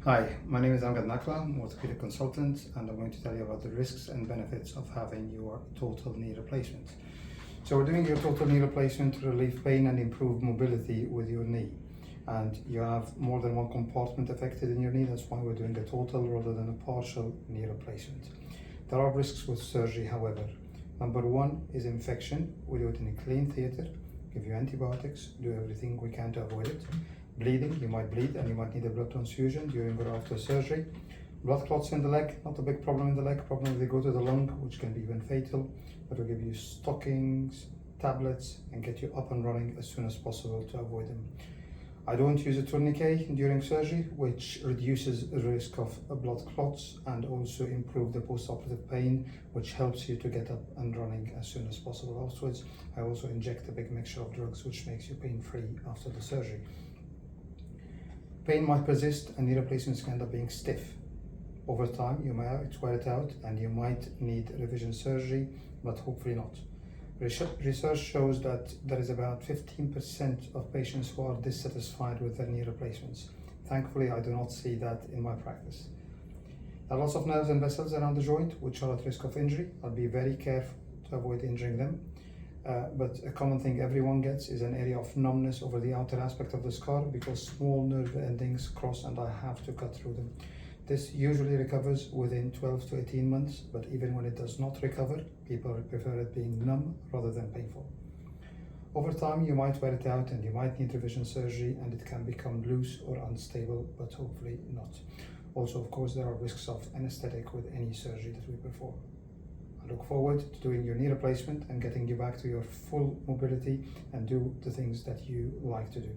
Hi, my name is Mr Nakhla, I'm an orthopedic consultant, and I'm going to tell you about the risks and benefits of having your total knee replacement. So we're doing your total knee replacement to relieve pain and improve mobility with your knee. And you have more than one compartment affected in your knee, that's why we're doing a total rather than a partial knee replacement. There are risks with surgery, however. Number one is infection. We do it in a clean theatre, give you antibiotics, do everything we can to avoid it. Bleeding, you might bleed and you might need a blood transfusion during or after surgery. Blood clots in the leg, not a big problem in the leg, problem if they go to the lung, which can be even fatal, but we'll give you stockings, tablets, and get you up and running as soon as possible to avoid them. I don't use a tourniquet during surgery, which reduces the risk of blood clots and also improve the post-operative pain, which helps you to get up and running as soon as possible afterwards. I also inject a big mixture of drugs, which makes you pain-free after the surgery. Pain might persist and knee replacements can end up being stiff. Over time, you might wear it out and you might need revision surgery, but hopefully not. Research shows that there is about 15% of patients who are dissatisfied with their knee replacements. Thankfully, I do not see that in my practice. There are lots of nerves and vessels around the joint which are at risk of injury. I'll be very careful to avoid injuring them. But a common thing everyone gets is an area of numbness over the outer aspect of the scar because small nerve endings cross and I have to cut through them. This usually recovers within 12 to 18 months, but even when it does not recover, people prefer it being numb rather than painful. Over time, you might wear it out and you might need revision surgery and it can become loose or unstable, but hopefully not. Also, of course, there are risks of anesthetic with any surgery that we perform. I look forward to doing your knee replacement and getting you back to your full mobility and do the things that you like to do.